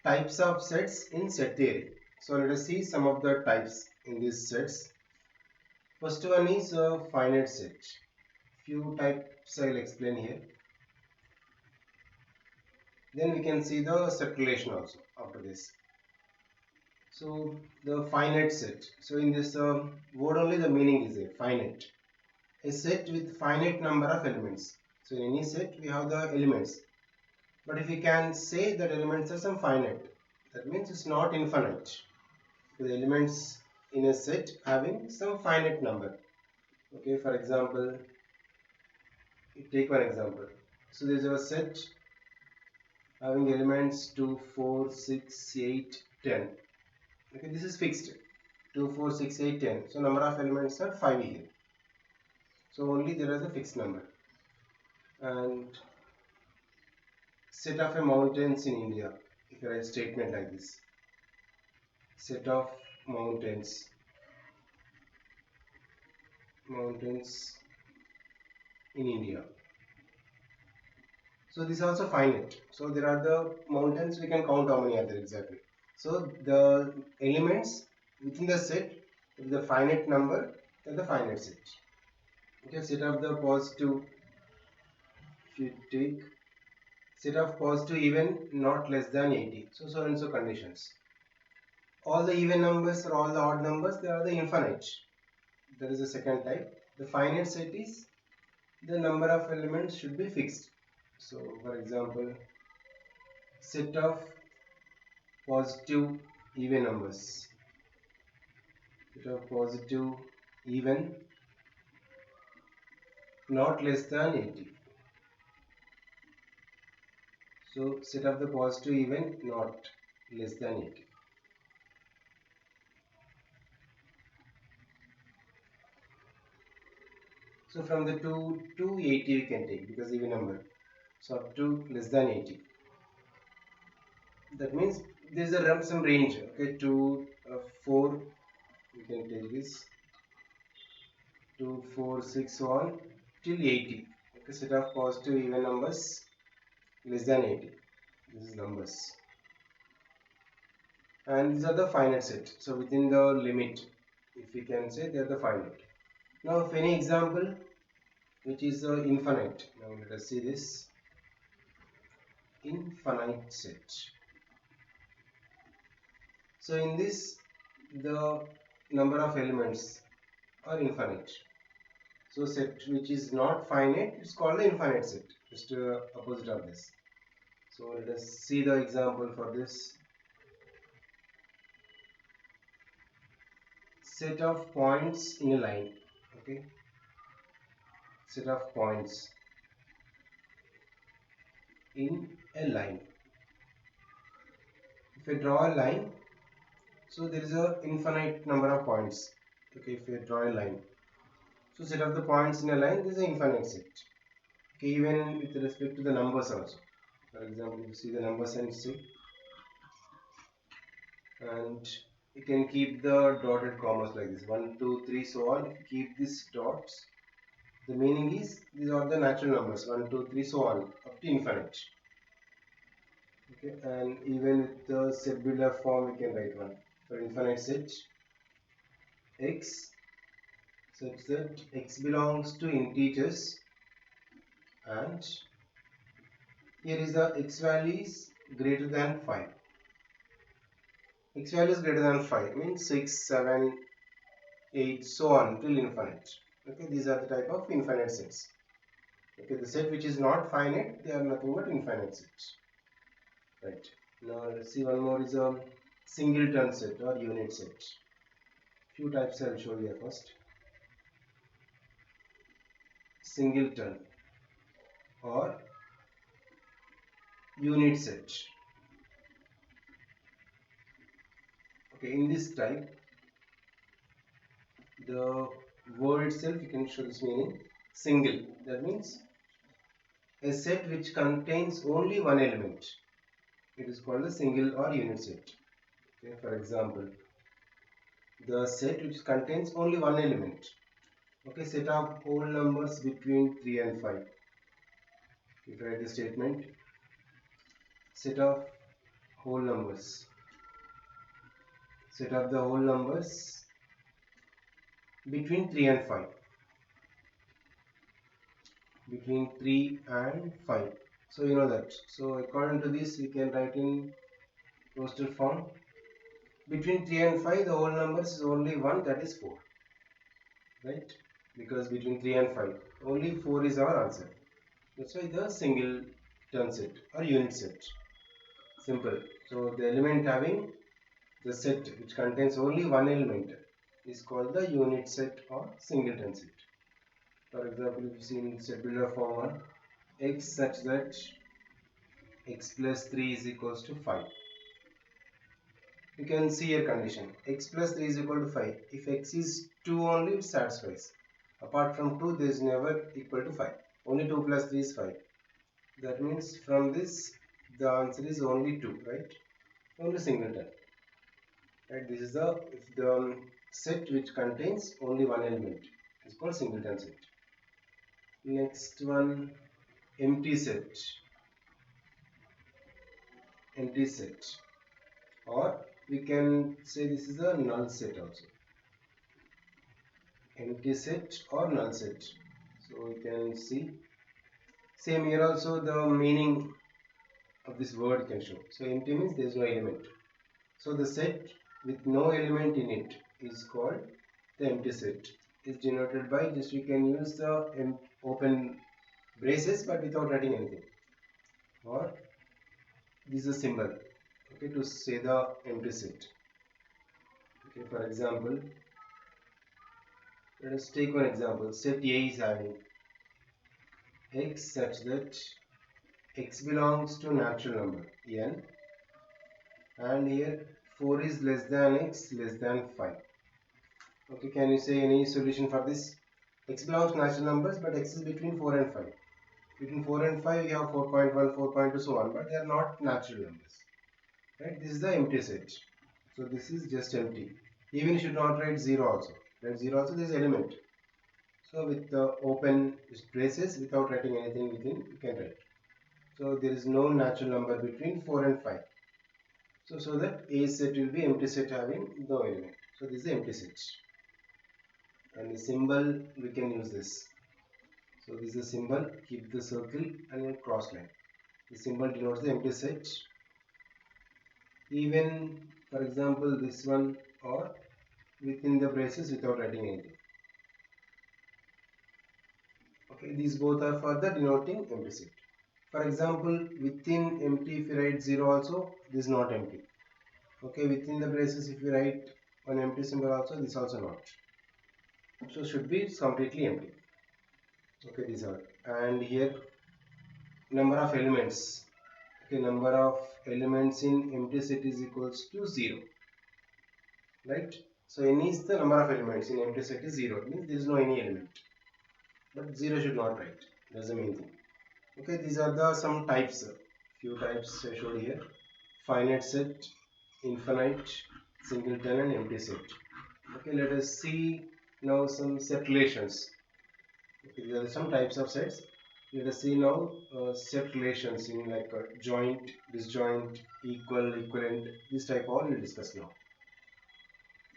types of sets in set theory. So let us see some of the types in these sets. First one is a finite set. Few types I will explain here. Then we can see the set relation also after this. So the finite set. So in this word only the meaning is a finite. A set with finite number of elements. So in any set we have the elements. But if we can say that elements are some finite, that means it's not infinite. So the elements in a set having some finite number. Okay, for example, take one example. So there is a set having elements 2, 4, 6, 8, 10. Okay, this is fixed. 2, 4, 6, 8, 10. So number of elements are 5 here. So only there is a fixed number. And set of a mountains in India. If you write a statement like this. Set of mountains in India. So this is also finite. So there are the mountains, we can count how many are there exactly. So the elements within the set with the finite number are the finite set. Okay, set of the positive, if you take set of positive even not less than 80. So and so conditions. All the even numbers or all the odd numbers, they are the infinite. That is the second type. The finite set is the number of elements should be fixed. So for example, set of positive even numbers. Set of positive even not less than 80. So set of the positive even not less than 80. So from the 2 to 80 we can take because even number. So up to less than 80. That means there is a some range. Okay, 2, 4 we can take this 2, 4, 6 on till 80. Okay, set of positive even numbers less than 80. This is numbers. And these are the finite set. So within the limit, if we can say they are the finite. Now if any example which is infinite. Now let us see this infinite set. So in this the number of elements are infinite. So set which is not finite is called the infinite set. Just opposite of this. So let us see the example for this. Set of points in a line. Okay. Set of points in a line. If I draw a line, so there is a infinite number of points. Okay, if you draw a line, so set of the points in a line, this is an infinite set. Okay, even with respect to the numbers also. For example, you see the numbers and see, and you can keep the dotted commas like this 1, 2, 3, so on. If you keep these dots, the meaning is these are the natural numbers 1, 2, 3, so on up to infinite. Okay, and even with the set-builder form, we can write one for infinite set x such that x belongs to integers, and here is the x value is greater than 5. X value is greater than 5 means 6, 7, 8, so on till infinite. Okay, these are the type of infinite sets. Okay, the set which is not finite, they are nothing but infinite sets. Right. Now let's see one more is a singleton set or unit set. Few types I will show you first. Singleton or unit set. Okay, in this type, the word itself, you can show this meaning single. That means a set which contains only one element. It is called a single or unit set. Okay, for example, the set which contains only one element. Okay, set of whole numbers between 3 and 5. If I write the statement, set of whole numbers. Set up the whole numbers between 3 and 5. Between 3 and 5. So you know that. So according to this, we can write in postal form. Between 3 and 5, the whole numbers is only one, that is 4. Right? Because between 3 and 5, only 4 is our answer. That's why the single term set or unit set. Simple. So the element having the set which contains only one element is called the unit set or singleton set. For example, if you see in set builder form 1, x such that x plus 3 is equals to 5. You can see a condition, x plus 3 is equal to 5. If x is 2 only, it satisfies. Apart from 2, there is never equal to 5. Only 2 plus 3 is 5. That means from this, the answer is only 2, right? Only singleton. Right? This is the set which contains only one element. It's called singleton set. Next one, empty set. Empty set. Or we can say this is a null set also. Empty set or null set. So we can see. Same here also the meaning of this word can show. So empty means there is no element. So the set with no element in it is called the empty set. Is denoted by just we can use the open braces but without writing anything. Or this is a symbol, okay, to say the empty set. Okay, for example, let us take one example. Set A is having x such that x belongs to natural number n, and here 4 is less than x less than 5. Okay, can you say any solution for this? X belongs to natural numbers, but x is between 4 and 5. Between 4 and 5, we have 4.1, 4.2, so on, but they are not natural numbers. Right? This is the empty set. So this is just empty. Even you should not write 0 also. Write 0 also, there is element. So with the open braces, without writing anything within, you can write. So there is no natural number between 4 and 5. So that A set will be empty set having no element. So this is the empty set. And the symbol, we can use this. So this is the symbol, keep the circle and a cross line. The symbol denotes the empty set. Even for example this one, or within the braces without writing anything. Okay, these both are for the denoting empty set. For example, within empty if you write 0 also, this is not empty. Okay, within the braces if you write an empty symbol also, this also not. So should be completely empty. Okay, these are. And here number of elements. Okay, number of elements in empty set is equals to 0. Right? So n is the number of elements in empty set is 0. It means there is no any element. But 0 should not write. That's the main thing. Okay, these are the some types. Few types I showed here. Finite set, infinite, singleton and empty set. Okay, let us see now some set relations. Okay, there are some types of sets. Let us see now set relations in like joint, disjoint, equal, equivalent. This type all we will discuss now.